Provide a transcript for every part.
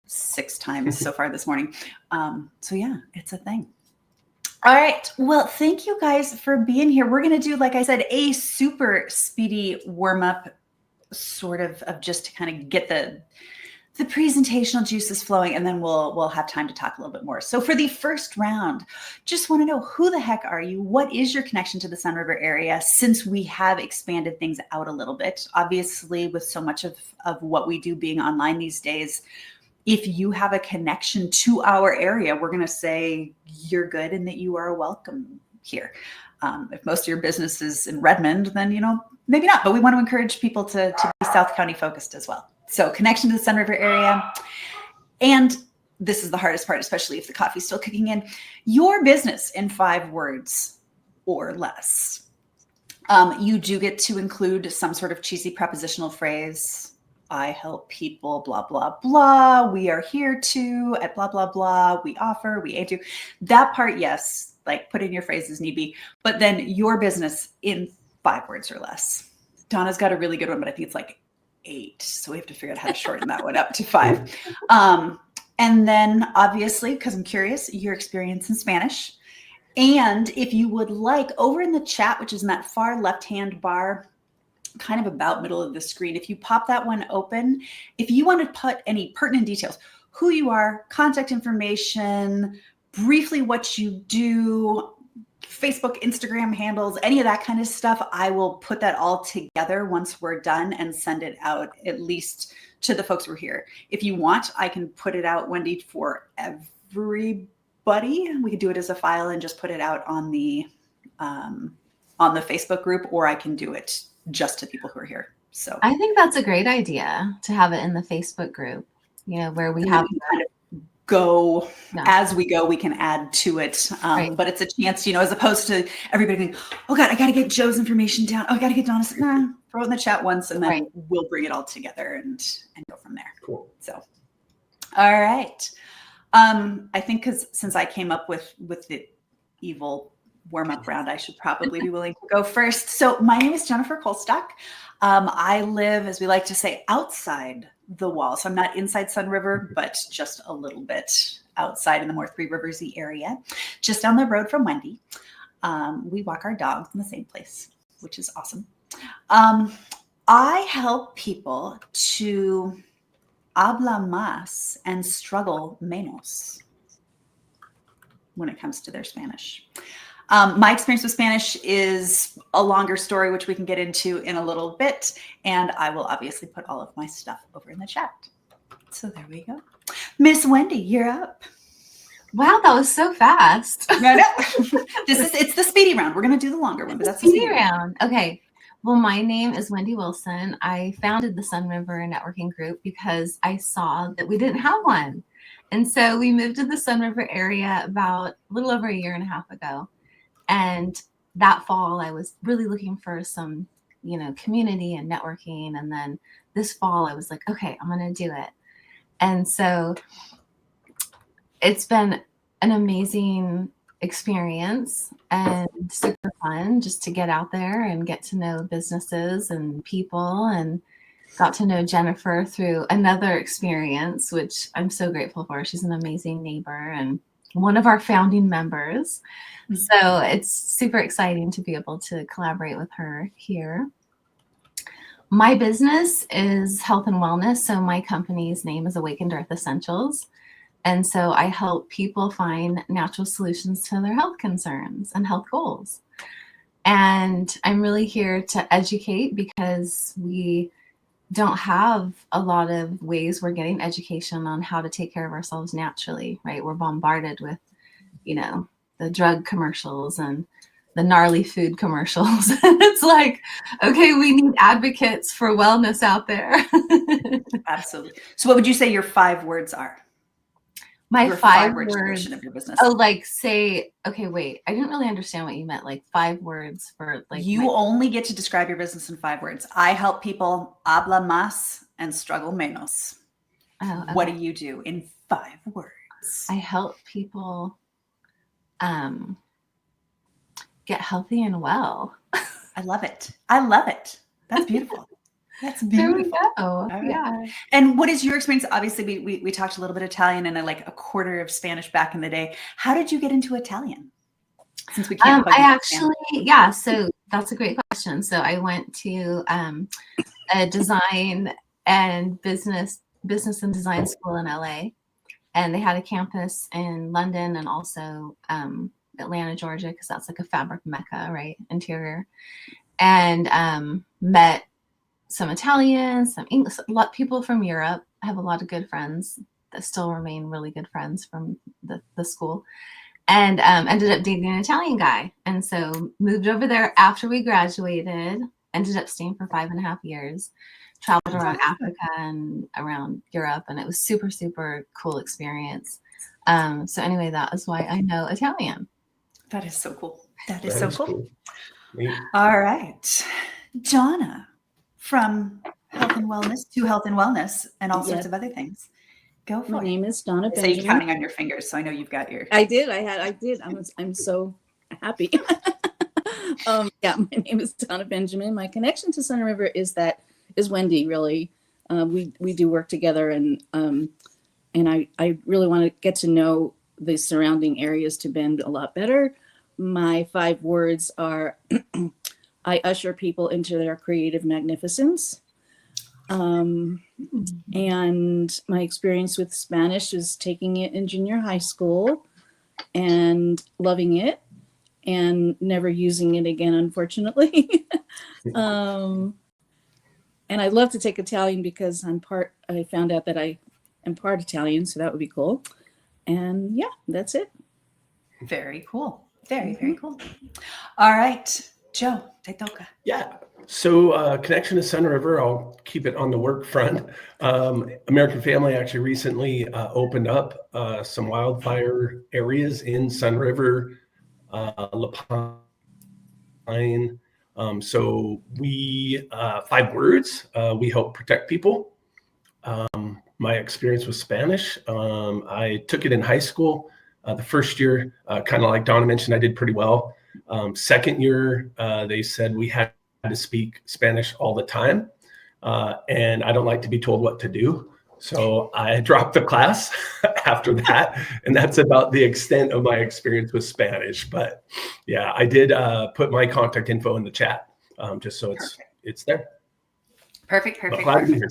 6 times so far this morning. So yeah, it's a thing. All right. Well, thank you guys for being here. We're going to do, like I said, a super speedy warm up, sort of just to kind of get the presentational juices flowing, and then we'll have time to talk a little bit more. So for the first round, just want to know, who the heck are you? What is your connection to the Sunriver area, since we have expanded things out a little bit? Obviously, with so much of what we do being online these days, if you have a connection to our area, we're going to say you're good and that you are welcome here. If most of your business is in Redmond, then, maybe not, but we want to encourage people to be South County focused as well. So connection to the Sunriver area. And this is the hardest part, especially if the coffee's still kicking in. Your business in 5 words or less. You do get to include some sort of cheesy prepositional phrase. I help people, blah, blah, blah. We are here to, at blah, blah, blah. We offer, we aim to. That part, yes, like put in your phrases need be. But then your business in 5 words or less. Donna's got a really good one, but I think it's like 8. So we have to figure out how to shorten that one up to 5. And then obviously, because I'm curious, your experience in Spanish. And if you would like, over in the chat, which is in that far left-hand bar, kind of about middle of the screen, if you pop that one open, if you want to put any pertinent details, who you are, contact information, briefly what you do, Facebook, Instagram handles, any of that kind of stuff, I will put that all together once we're done and send it out, at least to the folks who are here. If you want, I can put it out, Wendy, for everybody. We could do it as a file and just put it out on the Facebook group, or I can do it just to people who are here. So I think that's a great idea to have it in the Facebook group, where we have kind of go as we go, we can add to it. Right. But it's a chance, as opposed to everybody going, oh God, I got to get Joe's information down. Oh, I got to get Donna's. Nah, throw it in the chat once, and then we'll bring it all together and go from there. Cool. So, all right. I think since I came up with the evil warm-up round, I should probably be willing to go first. So my name is Jennifer Kolstock. I live, as we like to say, outside the wall. So I'm not inside Sunriver, but just a little bit outside in the more Three Rivers-y area, just down the road from Wendy. We walk our dogs in the same place, which is awesome. I help people to habla más and struggle menos when it comes to their Spanish. My experience with Spanish is a longer story, which we can get into in a little bit. And I will obviously put all of my stuff over in the chat. So there we go. Miss Wendy, you're up. Wow, that was so fast. No. It's the speedy round. We're going to do the longer one, but that's the speedy round. Okay. Well, my name is Wendy Wilson. I founded the Sunriver Networking Group because I saw that we didn't have one. And so we moved to the Sunriver area about a little over 1.5 years ago. And that fall, I was really looking for some, community and networking. And then this fall, I was like, okay, I'm going to do it. And so it's been an amazing experience and super fun just to get out there and get to know businesses and people, and got to know Jennifer through another experience, which I'm so grateful for. She's an amazing neighbor and one of our founding members. Mm-hmm. So it's super exciting to be able to collaborate with her here. My business is health and wellness. So my company's name is Awakened Earth Essentials. And so I help people find natural solutions to their health concerns and health goals. And I'm really here to educate because we don't have a lot of ways we're getting education on how to take care of ourselves naturally, right? We're bombarded with, the drug commercials and the gnarly food commercials. It's like, okay, we need advocates for wellness out there. Absolutely. So what would you say your 5 words are? My your 5 words words of your business. Oh, like say, okay, wait, I didn't really understand what you meant. Like 5 words for like. You only get to describe your business in 5 words. I help people habla más and struggle menos. Oh, okay. What do you do in 5 words? I help people get healthy and well. I love it. That's beautiful. That's There we beautiful. go. All right. Yeah. And what is your experience? Obviously, we talked a little bit Italian and like a quarter of Spanish back in the day. How did you get into Italian? Since we can't hug I you. actually, yeah, so that's a great question. So I went to a design and business and design school in LA, and they had a campus in London and also Atlanta, Georgia, because that's like a fabric mecca, right? Interior. And met some Italians, some English, a lot of people from Europe. I have a lot of good friends that still remain really good friends from the school. And ended up dating an Italian guy. And so moved over there after we graduated, ended up staying for 5.5 years, traveled around Africa and around Europe. And it was super, super cool experience. So anyway, that is why I know Italian. That is so cool. That is so cool. Neat. All right. Jonna, from Health and Wellness to Health and Wellness and all sorts of other things. Go for it. My name is Donna So Benjamin. you're counting on your fingers, so I know you've got your. I did. I'm so happy. Yeah, my name is Donna Benjamin. My connection to Sunriver is Wendy. Really, we do work together, and I really want to get to know the surrounding areas to Bend a lot better. My 5 words are: I usher people into their creative magnificence. And my experience with Spanish is taking it in junior high school and loving it and never using it again, unfortunately. And I'd love to take Italian because I found out that I am part Italian, so that would be cool. And yeah, that's it. Very cool. Very, very cool. All right, Joe, te toca. Yeah. So connection to Sunriver, I'll keep it on the work front. American Family actually recently opened up some wildfire areas in Sunriver, La Pine. So we, 5 words, we help protect people. My experience with Spanish, I took it in high school. The first year, kind of like Donna mentioned, I did pretty well. Second year, they said we had to speak Spanish all the time. And I don't like to be told what to do. So I dropped the class after that. And that's about the extent of my experience with Spanish. But yeah, I did put my contact info in the chat just so it's there. Perfect. But glad to be here.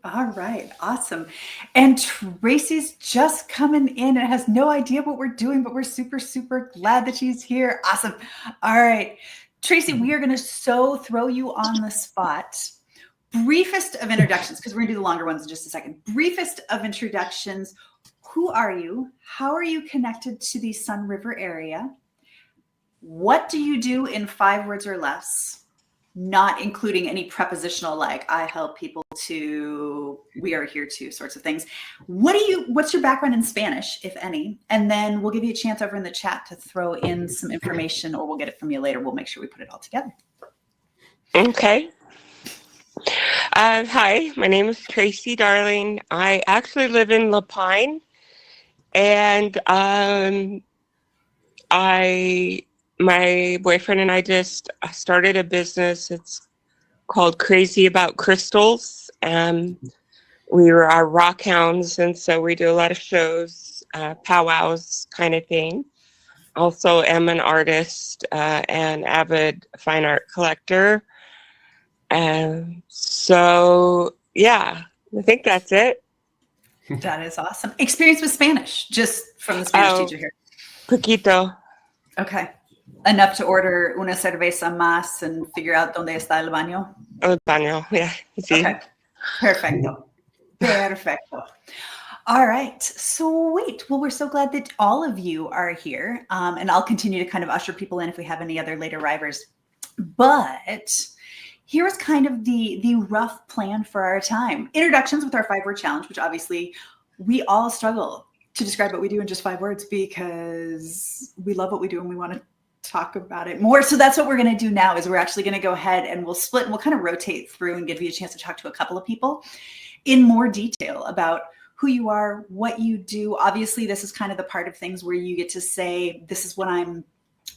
All right. Awesome. And Tracy's just coming in and has no idea what we're doing, but we're super, super glad that she's here. Awesome. All right. Tracy, we are going to throw you on the spot. Briefest of introductions, because we're going to do the longer ones in just a second. Briefest of introductions. Who are you? How are you connected to the Sunriver area? What do you do in 5 words or less? Not including any prepositional like I help people to, we are here to sorts of things. What's your background in Spanish, if any? And then we'll give you a chance over in the chat to throw in some information, or we'll get it from you later. We'll make sure we put it all together. Okay. Hi, my name is Tracy Darling. I actually live in La Pine, and my boyfriend and I just started a business. It's called Crazy About Crystals. We are rock hounds, and so we do a lot of shows, powwows kind of thing. Also am an artist and avid fine art collector. So yeah, I think that's it. That is awesome. Experience with Spanish, just from the Spanish teacher here. Poquito. Okay. Enough to order una cerveza más and figure out dónde está el baño? El baño, yeah. See? Okay. Perfecto. Perfecto. All right. Sweet. Well, we're so glad that all of you are here. And I'll continue to kind of usher people in if we have any other late arrivers. But here's kind of the rough plan for our time. Introductions with our 5-word challenge, which obviously we all struggle to describe what we do in just 5 words because we love what we do and we want to talk about it more. So that's what we're going to do now is we're actually going to go ahead and we'll split and we'll kind of rotate through and give you a chance to talk to a couple of people in more detail about who you are, what you do. Obviously, this is kind of the part of things where you get to say, this is what I'm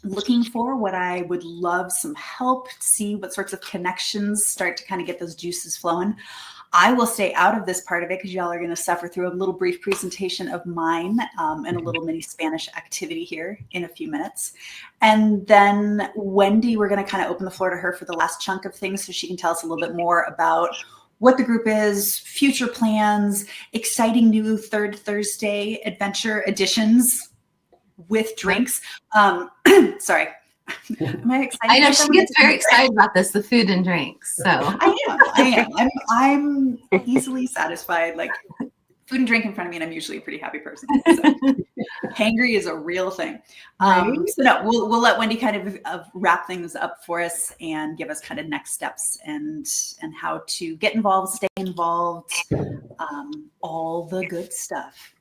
looking for, what I would love some help, see what sorts of connections start to kind of get those juices flowing. I will stay out of this part of it because y'all are going to suffer through a little brief presentation of mine and a little mini Spanish activity here in a few minutes. And then Wendy, we're going to kind of open the floor to her for the last chunk of things so she can tell us a little bit more about what the group is, future plans, exciting new Third Thursday adventure editions with drinks. Sorry. Am I excited? I know she gets very excited about this, the food and drinks. So I am. I'm easily satisfied. Like food and drink in front of me, and I'm usually a pretty happy person. So. Hangry is a real thing. So no, we'll let Wendy kind of wrap things up for us and give us kind of next steps and how to get involved, stay involved, all the good stuff.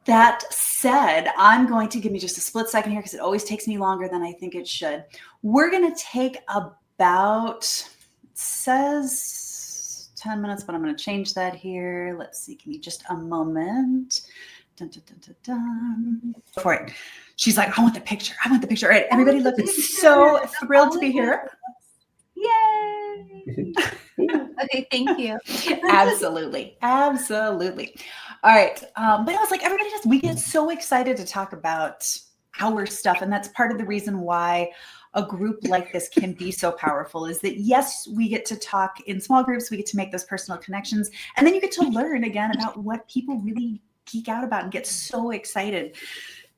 That said, I'm going to give me just a split second here because it always takes me longer than I think it should. We're going to take about, it says 10 minutes, but I'm going to change that here. Let's see. Give me just a moment. Dun, dun, dun, dun, dun. Go for it. She's like, I want the picture. I want the picture. All right. Everybody look so thrilled to be here. Yay. Okay. Thank you. Absolutely. Absolutely. All right. But I was like, we get so excited to talk about our stuff. And that's part of the reason why a group like this can be so powerful is that, yes, we get to talk in small groups. We get to make those personal connections. And then you get to learn again about what people really geek out about and get so excited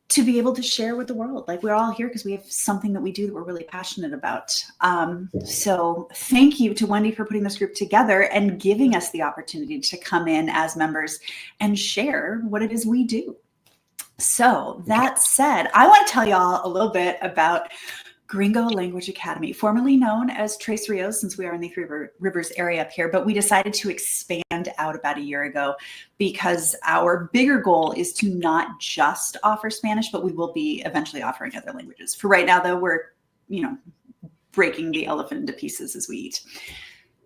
to be able to share with the world. Like we're all here because we have something that we do that we're really passionate about. So thank you to Wendy for putting this group together and giving us the opportunity to come in as members and share what it is we do. So that said, I want to tell y'all a little bit about Gringo Language Academy, formerly known as Tres Rios, since we are in the Three Rivers area up here, but we decided to expand out about a year ago because our bigger goal is to not just offer Spanish, but we will be eventually offering other languages. For right now, though, we're, breaking the elephant into pieces as we eat.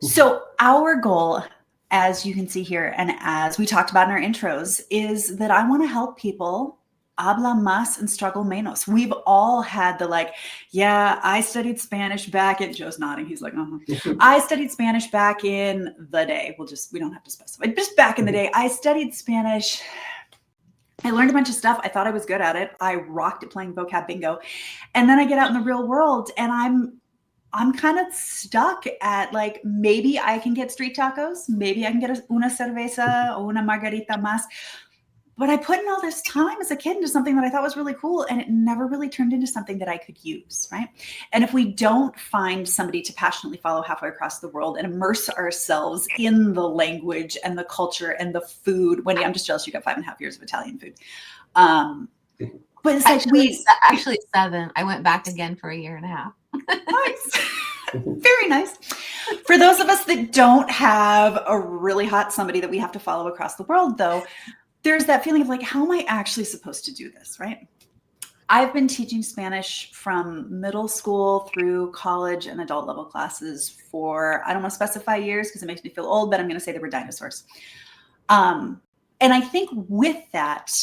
So our goal, as you can see here, and as we talked about in our intros, is that I want to help people habla más and struggle menos. We've all had the I studied Spanish back in, Joe's nodding. He's like, I studied Spanish back in the day. We don't have to specify. Just back in the day, I studied Spanish. I learned a bunch of stuff. I thought I was good at it. I rocked at playing vocab bingo. And then I get out in the real world and I'm kind of stuck at maybe I can get street tacos. Maybe I can get una cerveza or una margarita más. But I put in all this time as a kid into something that I thought was really cool, and it never really turned into something that I could use, right? And if we don't find somebody to passionately follow halfway across the world and immerse ourselves in the language and the culture and the food, Wendy, I'm just jealous you got 5.5 years of Italian food. But it's actually 7. I went back again for 1.5 years. Nice. Very nice. For those of us that don't have a really hot somebody that we have to follow across the world, though, there's that feeling of how am I actually supposed to do this, right? I've been teaching Spanish from middle school through college and adult level classes for, I don't want to specify years because it makes me feel old, but I'm going to say they were dinosaurs. And I think with that,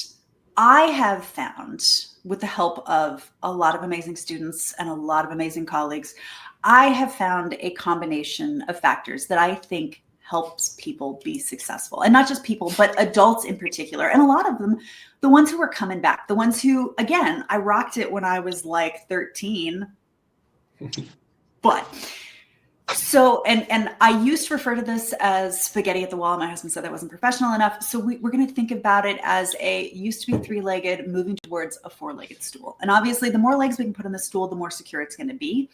I have found, with the help of a lot of amazing students and a lot of amazing colleagues, I have found a combination of factors that I think helps people be successful, and not just people, but adults in particular. And a lot of them, the ones who are coming back, the ones who, again, I rocked it when I was 13, but so, and I used to refer to this as spaghetti at the wall. My husband said that wasn't professional enough. So we're going to think about it as used to be 3-legged, moving towards a 4-legged stool. And obviously the more legs we can put on the stool, the more secure it's going to be,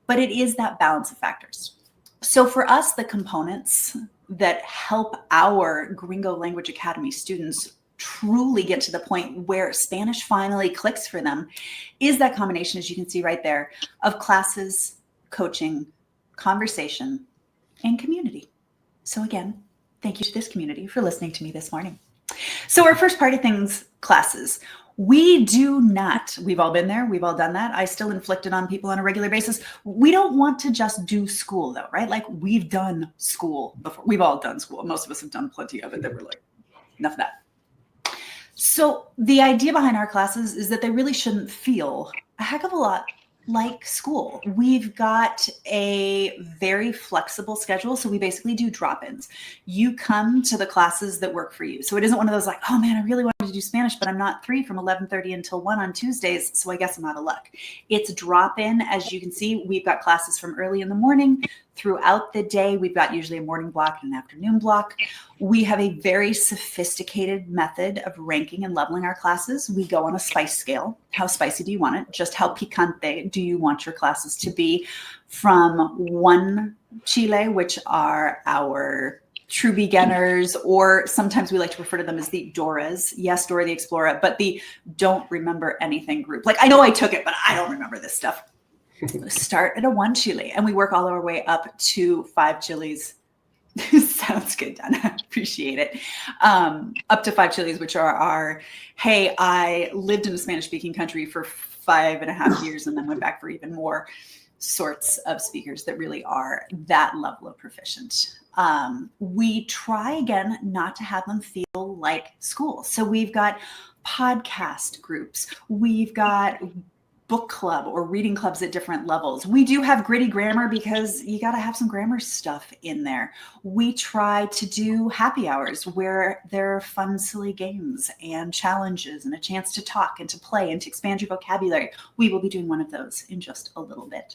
but it is that balance of factors. So for us, the components that help our Gringo Language Academy students truly get to the point where Spanish finally clicks for them is that combination, as you can see right there, of classes, coaching, conversation, and community. So again, thank you to this community for listening to me this morning. So our first part of things, classes. We do not, we've all been there, we've all done that. I still inflict it on people on a regular basis. We don't want to just do school though, right? We've done school before. We've all done school. Most of us have done plenty of it that we're enough of that. So the idea behind our classes is that they really shouldn't feel a heck of a lot like school. We've got a very flexible schedule. So we basically do drop-ins. You come to the classes that work for you. So it isn't one of those like, oh man, I really wanted to do Spanish, but I'm not free from 11:30 until 1 on Tuesdays. So I guess I'm out of luck. It's drop-in. As you can see, we've got classes from early in the morning throughout the day. We've got usually a morning block and an afternoon block. We have a very sophisticated method of ranking and leveling our classes. We go on a spice scale. How spicy do you want it? Just how picante do you want your classes to be? From 1 chile, which are our true beginners, or sometimes we like to refer to them as the Doras. Yes, Dora the Explorer, but the don't remember anything group. Like, I know I took it, but I don't remember this stuff. Start at a 1 chile and we work all our way up to 5 chilies. Sounds good, Donna. Appreciate it. Up to 5 chilies, which are our, hey, I lived in a Spanish speaking country for 5.5 years and then went back for even more sorts of speakers that really are that level of proficient. We try again not to have them feel like school. So we've got podcast groups. We've got book club or reading clubs at different levels. We do have gritty grammar because you got to have some grammar stuff in there. We try to do happy hours where there are fun, silly games and challenges and a chance to talk and to play and to expand your vocabulary. We will be doing one of those in just a little bit.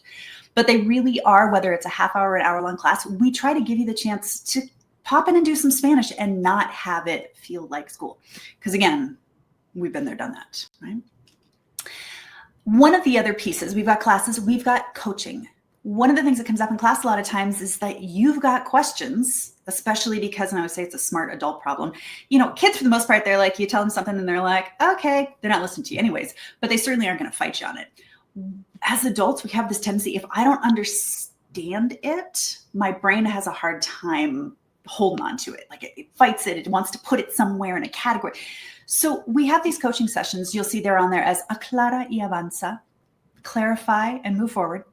But they really are, whether it's a half hour or an hour-long class, we try to give you the chance to pop in and do some Spanish and not have it feel like school. Because again, we've been there, done that, right? One of the other pieces, we've got classes, we've got coaching. One of the things that comes up in class a lot of times is that you've got questions, especially because, and I would say it's a smart adult problem. You know, kids for the most part, they're like, you tell them something and they're like, okay, they're not listening to you anyways, but they certainly aren't going to fight you on it. As adults, we have this tendency, if I don't understand it, my brain has a hard time holding on to it. Like it fights it. It wants to put it somewhere in a category. So we have these coaching sessions. You'll see they're on there as aclara y avanza, clarify and move forward.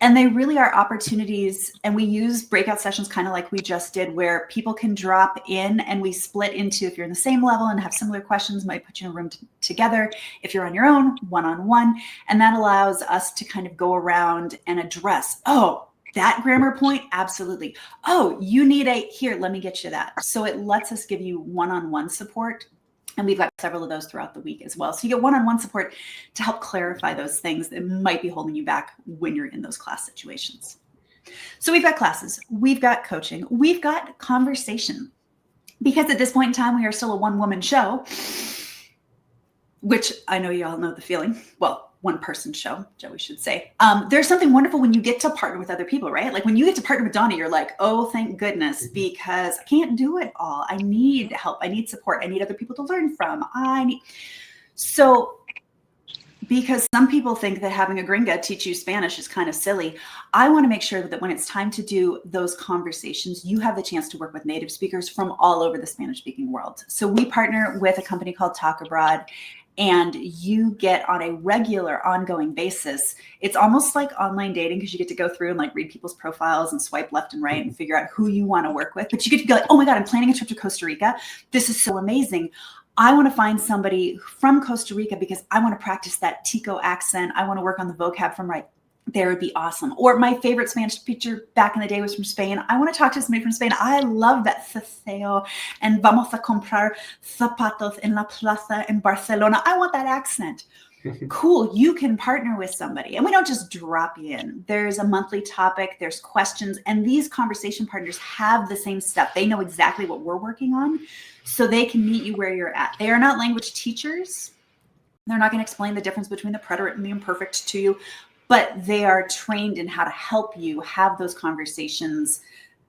And they really are opportunities. And we use breakout sessions kind of like we just did, where people can drop in and we split into, if you're in the same level and have similar questions, might put you in a room together. If you're on your own, one-on-one. And that allows us to kind of go around and address, oh, that grammar point, absolutely. Oh, you need here, let me get you that. So it lets us give you one-on-one support. And we've got several of those throughout the week as well. So you get one-on-one support to help clarify those things that might be holding you back when you're in those class situations. So we've got classes, we've got coaching, we've got conversation. Because at this point in time, we are still a one-woman show, which I know you all know the feeling. Well, one-person show, Joey should say. There's something wonderful when you get to partner with other people, right? Like when you get to partner with Donna, you're like, oh, thank goodness, because I can't do it all. I need help. I need support. I need other people to learn from. So because some people think that having a gringa teach you Spanish is kind of silly, I want to make sure that when it's time to do those conversations, you have the chance to work with native speakers from all over the Spanish-speaking world. So we partner with a company called Talk Abroad, and you get on a regular ongoing basis. It's almost like online dating because you get to go through and like read people's profiles and swipe left and right and figure out who you want to work with. But you get to be like, oh my God, I'm planning a trip to Costa Rica. This is so amazing. I want to find somebody from Costa Rica because I want to practice that Tico accent. I want to work on the vocab from right there would be awesome. Or my favorite Spanish teacher back in the day was from Spain. I want to talk to somebody from Spain. I love that ceceo and vamos a comprar zapatos en la plaza in Barcelona. I want that accent. Cool. You can partner with somebody. And we don't just drop you in. There's a monthly topic. There's questions. And these conversation partners have the same stuff. They know exactly what we're working on. So they can meet you where you're at. They are not language teachers. They're not going to explain the difference between the preterite and the imperfect to you. But they are trained in how to help you have those conversations.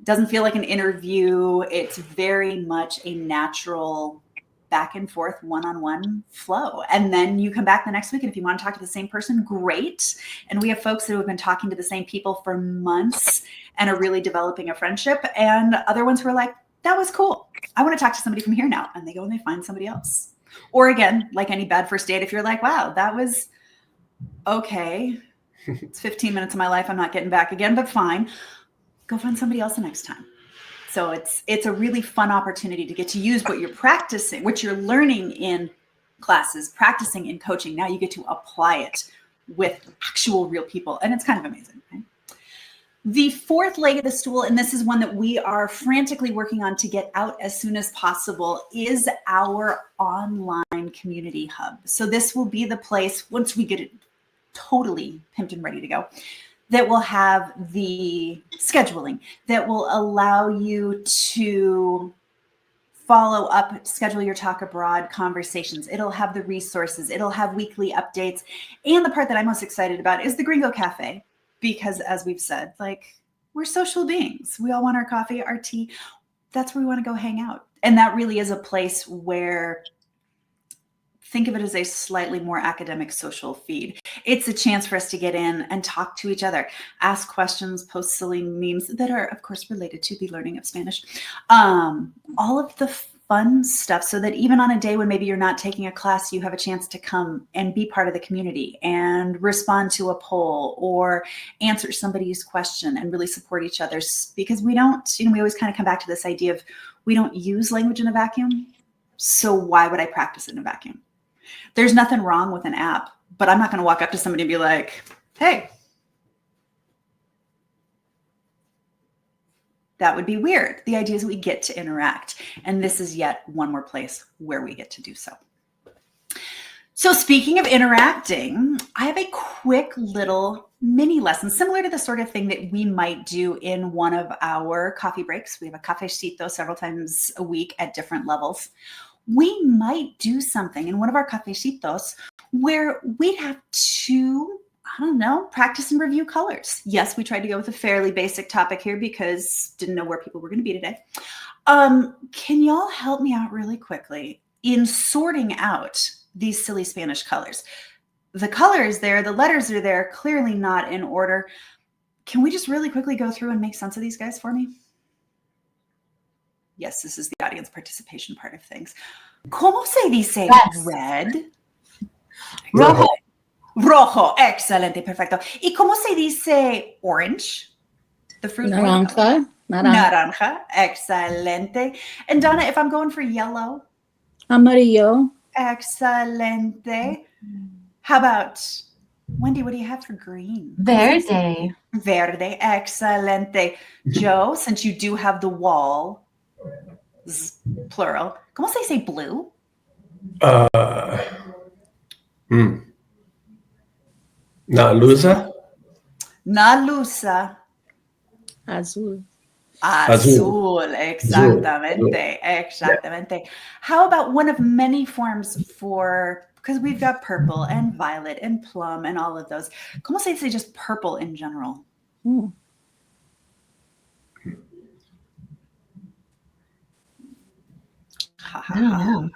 Doesn't feel like an interview. It's very much a natural back and forth one-on-one flow. And then you come back the next week. And if you want to talk to the same person, great. And we have folks who have been talking to the same people for months and are really developing a friendship. And other ones who are like, that was cool. I want to talk to somebody from here now. And they go and they find somebody else. Or again, like any bad first date, if you're like, wow, that was okay. It's 15 minutes of my life I'm not getting back again, but fine. Go find somebody else the next time. So it's a really fun opportunity to get to use what you're practicing, what you're learning in classes, practicing in coaching. Now you get to apply it with actual real people. And it's kind of amazing. Right? The fourth leg of the stool, and this is one that we are frantically working on to get out as soon as possible, is our online community hub. So this will be the place, once we get it totally pimped and ready to go, that will have the scheduling, that will allow you to follow up, schedule your talk abroad conversations. It'll have the resources. It'll have weekly updates. And the part that I'm most excited about is the Gringo Cafe. Because as we've said, like, we're social beings. We all want our coffee, our tea. That's where we want to go hang out. And that really is a place where, think of it as a slightly more academic social feed. It's a chance for us to get in and talk to each other, ask questions, post silly memes that are, of course, related to the learning of Spanish. All of the fun stuff, so that even on a day when maybe you're not taking a class, you have a chance to come and be part of the community and respond to a poll or answer somebody's question and really support each other. Because we don't, we always kind of come back to this idea of we don't use language in a vacuum. So why would I practice it in a vacuum? There's nothing wrong with an app, but I'm not going to walk up to somebody and be like, hey, that would be weird. The idea is we get to interact. And this is yet one more place where we get to do so. So speaking of interacting, I have a quick little mini lesson, similar to the sort of thing that we might do in one of our coffee breaks. We have a cafecito several times a week at different levels. We might do something in one of our cafecitos where we'd have to, practice and review colors. Yes, we tried to go with a fairly basic topic here because didn't know where people were going to be today. Can y'all help me out really quickly in sorting out these silly Spanish colors? The color is there, the letters are there, clearly not in order. Can we just really quickly go through and make sense of these guys for me? Yes, this is the audience participation part of things. ¿Cómo se dice red? Rojo. Rojo, excelente, perfecto. ¿Y cómo se dice orange? The fruit. Naranja. Naranja, excelente. And Donna, if I'm going for yellow? Amarillo. Excelente. How about, Wendy, what do you have for green? Verde. Verde, excelente. Joe, since you do have the wall, plural, ¿cómo se dice blue? Nalusa? Nalusa. Azul. Azul, exactamente, exactamente. Yeah. How about one of many forms for, because we've got purple and violet and plum and all of those. ¿Cómo se dice just purple in general? I don't know.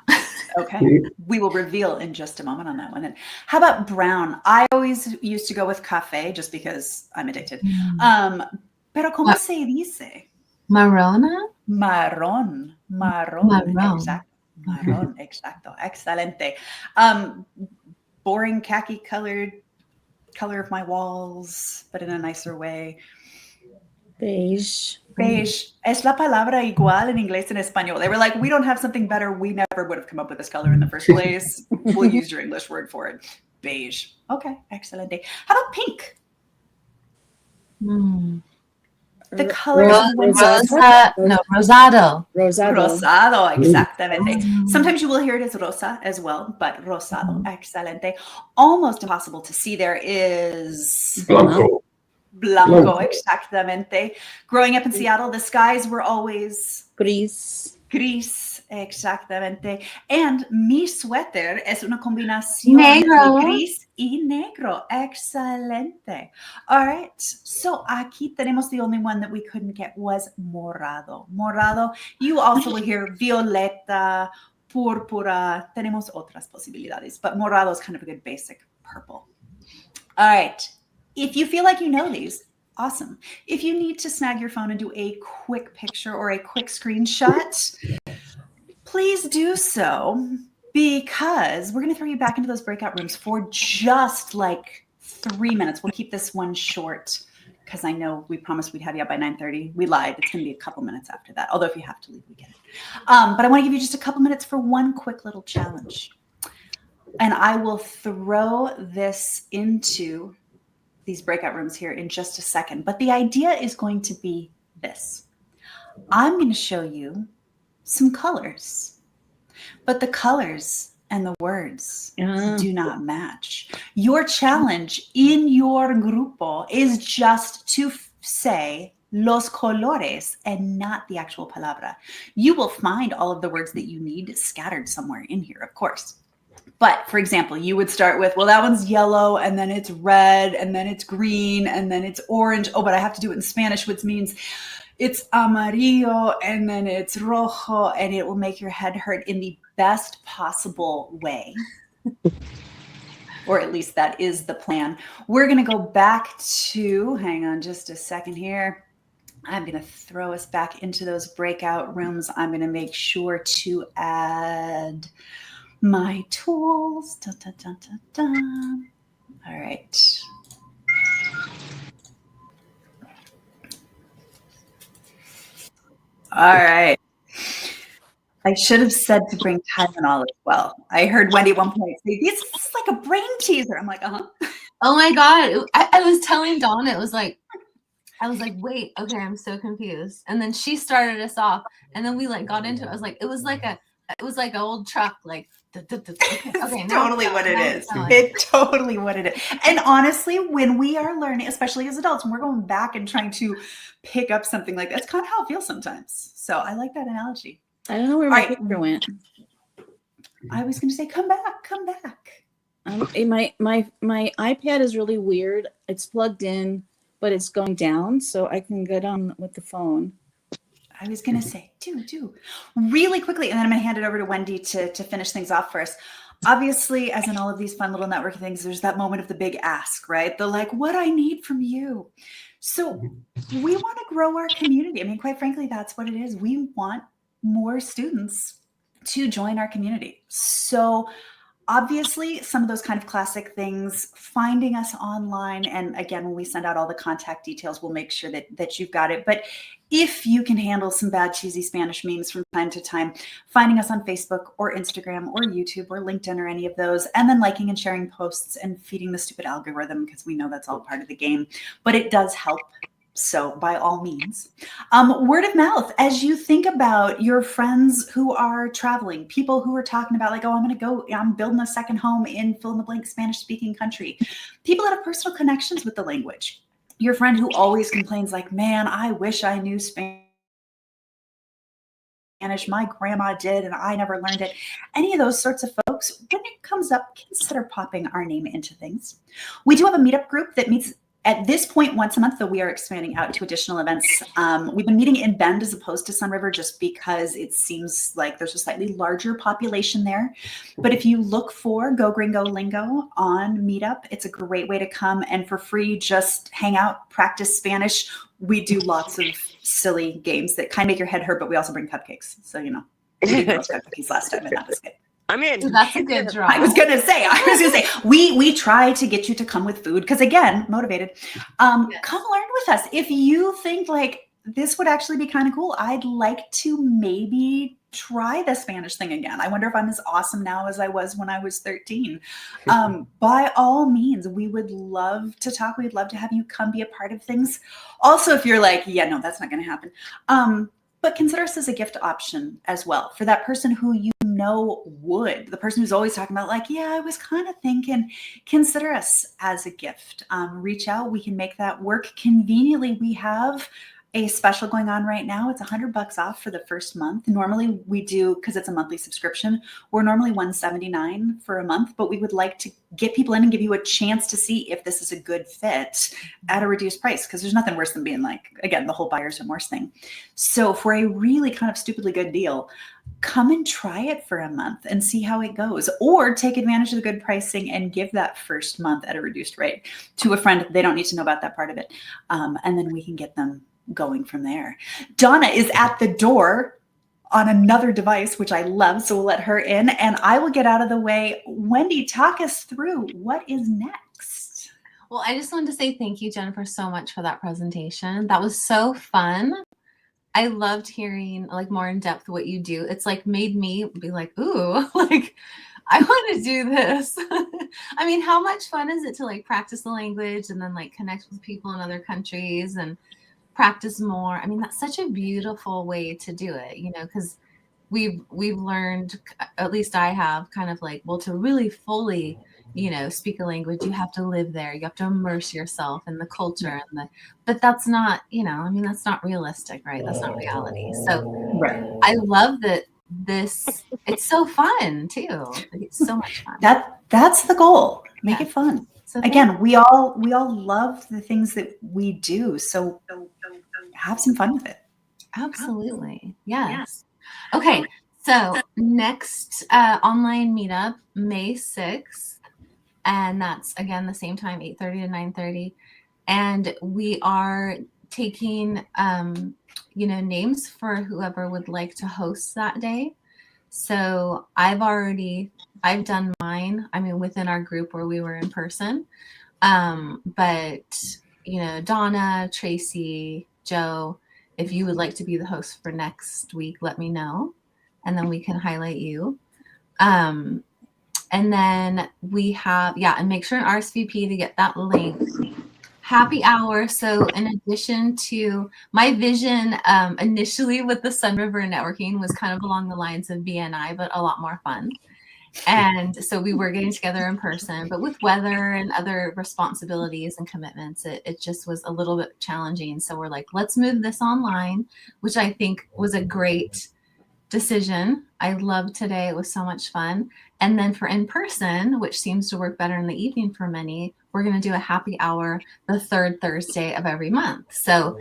Okay, we will reveal in just a moment on that one. And how about brown? I always used to go with café just because I'm addicted. Pero ¿cómo se dice? Marrona? Marrón. Exacto. Marrón, exacto. Excelente. Boring khaki colored color of my walls, but in a nicer way. Beige. Beige. Es la palabra igual en inglés and español. They were like, we don't have something better. We never would have come up with this color in the first place. We'll use your English word for it. Beige. Okay, excellent. How about pink? The color rosado. Rosado, exactamente. Sometimes you will hear it as rosa as well, but rosado, excelente. Almost impossible to see there is Blanco, exactamente. Growing up in Seattle, the skies were always gris, exactamente. And mi suéter es una combinación negro. de gris y negro. Excelente. All right. So aquí tenemos the only one that we couldn't get was morado. Morado. You also will hear violeta, púrpura. Tenemos otras posibilidades, but morado is kind of a good basic purple. All right. If you feel like you know these, awesome. If you need to snag your phone and do a quick picture or a quick screenshot, please do so, because we're going to throw you back into those breakout rooms for just like 3 minutes. We'll keep this one short because I know we promised we'd have you up by 9:30. We lied. It's going to be a couple minutes after that. Although if you have to leave, we get it. But I want to give you just a couple minutes for one quick little challenge. And I will throw this into these breakout rooms here in just a second. But the idea is going to be this. I'm going to show you some colors, but the colors and the words do not match. Your challenge in your grupo is just to say los colores and not the actual palabra. You will find all of the words that you need scattered somewhere in here, of course. But for example, you would start with, well, that one's yellow, and then it's red, and then it's green, and then it's orange. Oh, but I have to do it in Spanish, which means it's amarillo, and then it's rojo, and it will make your head hurt in the best possible way. Or at least that is the plan. We're going to go back to, hang on just a second here. I'm going to throw us back into those breakout rooms. I'm going to make sure to add my tools. Dun, dun, dun, dun, dun. All right. All right. I should have said to bring Tylenol as well. I heard Wendy at one point say, this is like a brain teaser. I'm like, Oh my God. I was telling Dawn, I was like, wait, okay, I'm so confused. And then she started us off, and then we like got into it. I was like, it was like an old truck, like okay, totally what it is. It's totally what it is. And honestly, when we are learning, especially as adults, when we're going back and trying to pick up something like that, it's kind of how it feels sometimes. So I like that analogy. I don't know where my picture went. I was going to say, come back. My iPad is really weird. It's plugged in, but it's going down, so I can get on with the phone. I was going to say, do really quickly, and then I'm going to hand it over to Wendy to finish things off for us. Obviously, as in all of these fun little networking things, there's that moment of the big ask, right? The like, what I need from you. So we want to grow our community. I mean, quite frankly, that's what it is. We want more students to join our community. So obviously, some of those kind of classic things, finding us online. And again, when we send out all the contact details, we'll make sure that you've got it. But if you can handle some bad, cheesy Spanish memes from time to time, finding us on Facebook or Instagram or YouTube or LinkedIn or any of those, and then liking and sharing posts and feeding the stupid algorithm, because we know that's all part of the game. But it does help. So by all means, word of mouth, as you think about your friends who are traveling, people who are talking about like, oh, I'm building a second home in fill in the blank Spanish speaking country, people that have personal connections with the language, your friend who always complains like, man, I wish I knew Spanish. My grandma did, and I never learned it. Any of those sorts of folks, when it comes up, consider popping our name into things. We do have a meetup group that meets at this point once a month, though we are expanding out to additional events. We've been meeting in Bend as opposed to Sunriver just because it seems like there's a slightly larger population there. But if you look for Go Gringo Lingo on Meetup, it's a great way to come and for free, just hang out, practice Spanish. We do lots of silly games that kind of make your head hurt, but we also bring cupcakes. So, you know, we did Girl Scout cookies last time and that was good. I'm in. Ooh, that's a good draw. I was gonna say, we try to get you to come with food because again, motivated. Yes. Come learn with us. If you think like this would actually be kind of cool, I'd like to maybe try the Spanish thing again. I wonder if I'm as awesome now as I was when I was 13. By all means, we would love to talk. We'd love to have you come be a part of things. Also, if you're like, yeah, no, that's not gonna happen. But consider us as a gift option as well for that person who you know would, the person who's always talking about like, yeah, I was kind of thinking, consider us as a gift. Reach out. We can make that work conveniently. We have a special going on right now. It's $100 off for the first month. Normally we do, because it's a monthly subscription, we're normally $179 for a month, but we would like to get people in and give you a chance to see if this is a good fit at a reduced price, because there's nothing worse than being like, again, the whole buyer's remorse thing. So for a really kind of stupidly good deal, come and try it for a month and see how it goes, or take advantage of the good pricing and give that first month at a reduced rate to a friend. They don't need to know about that part of it. And then we can get them going from there. Donna is at the door on another device, which I love, so we'll let her in and I will get out of the way. Wendy, talk us through what is next. Well, I just wanted to say thank you, Jennifer, so much for that presentation. That was so fun. I loved hearing like more in depth what you do. It's like made me be like, ooh, like I want to do this. I mean, how much fun is it to like practice the language and then like connect with people in other countries and practice more? I mean, that's such a beautiful way to do it, you know, because we've learned, at least I have, kind of like, well, to really fully, you know, speak a language, you have to live there, you have to immerse yourself in the culture and but that's not, you know, I mean, that's not realistic, right? That's not reality. So Right. I love that it's so fun too. It's so much fun. That's the goal. Make it fun. So again, we all love the things that we do. So have some fun with it. Absolutely. Yes. Okay. So next online meetup, May 6th. And that's again the same time, 8:30 to 9:30. And we are taking you know, names for whoever would like to host that day. So I've done mine, I mean, within our group where we were in person. But you know, Donna, Tracy, Joe, if you would like to be the host for next week, let me know, and then we can highlight you. And then we have, and make sure an RSVP to get that link. Happy hour. So in addition to my vision, initially with the Sunriver networking was kind of along the lines of BNI, but a lot more fun. And so we were getting together in person, but with weather and other responsibilities and commitments, it just was a little bit challenging. So we're like, let's move this online, which I think was a great decision. I loved today. It was so much fun. And then for in person, which seems to work better in the evening for many, we're going to do a happy hour the third Thursday of every month. So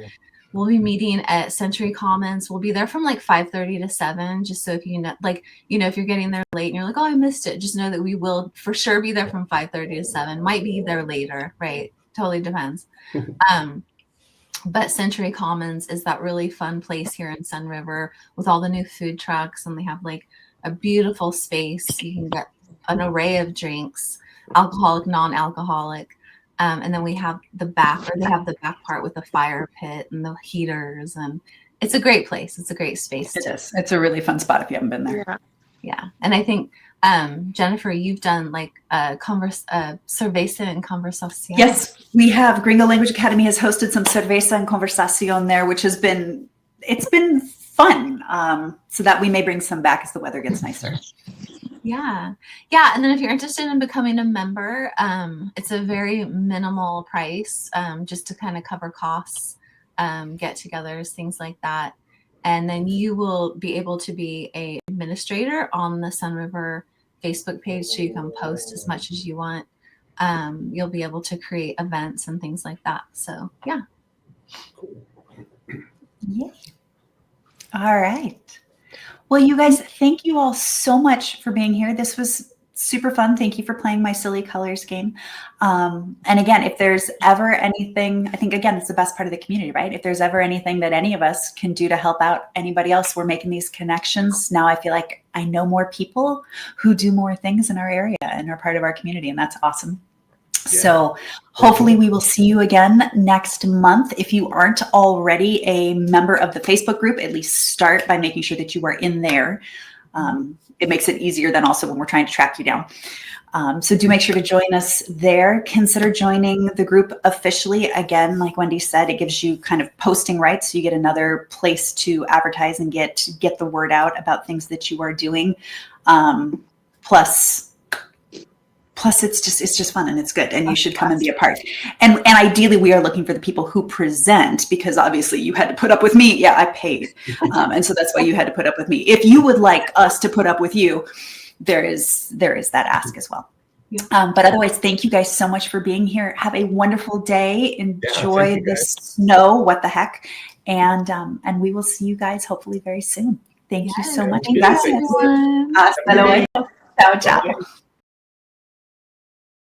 we'll be meeting at Century Commons. We'll be there from like 5:30 to 7, just so if you know, like, you know, if you're getting there late and you're like, oh, I missed it, just know that we will for sure be there from 5:30 to 7. Might be there later, right? Totally depends. But Century Commons is that really fun place here in Sunriver with all the new food trucks, and they have like a beautiful space. You can get an array of drinks, alcoholic, non-alcoholic. And then we have they have the back part with the fire pit and the heaters, and it's a great place. It's a great space. It is. It's a really fun spot if you haven't been there. Yeah. And I think, Jennifer, you've done like cerveza and conversación. Yes, we have. Gringo Language Academy has hosted some cerveza and conversación there, which has been fun. So that we may bring some back as the weather gets nicer. Yeah. And then if you're interested in becoming a member, it's a very minimal price, just to kind of cover costs, get-togethers, things like that. And then you will be able to be an administrator on the Sunriver Facebook page, so you can post as much as you want. You'll be able to create events and things like that. So, yeah. All right. Well, you guys, thank you all so much for being here. This was super fun. Thank you for playing my silly colors game. And again, if there's ever anything, I think, again, it's the best part of the community, right? If there's ever anything that any of us can do to help out anybody else, we're making these connections. Now I feel like I know more people who do more things in our area and are part of our community, and that's awesome. Yeah. So hopefully we will see you again next month. If you aren't already a member of the Facebook group, at least start by making sure that you are in there. It makes it easier than also when we're trying to track you down. So do make sure to join us there. Consider joining the group officially. Again, like Wendy said, it gives you kind of posting rights. So you get another place to advertise and get the word out about things that you are doing. Plus it's just fun and it's good, and you should come and be a part. And ideally we are looking for the people who present, because obviously you had to put up with me. Yeah, I paid. And so that's why you had to put up with me. If you would like us to put up with you, there is that ask as well. Yeah. But otherwise, thank you guys so much for being here. Have a wonderful day. Enjoy the snow. What the heck? And we will see you guys hopefully very soon. Thank you so much. Thank you, everyone. Hasta luego. Ciao, ciao.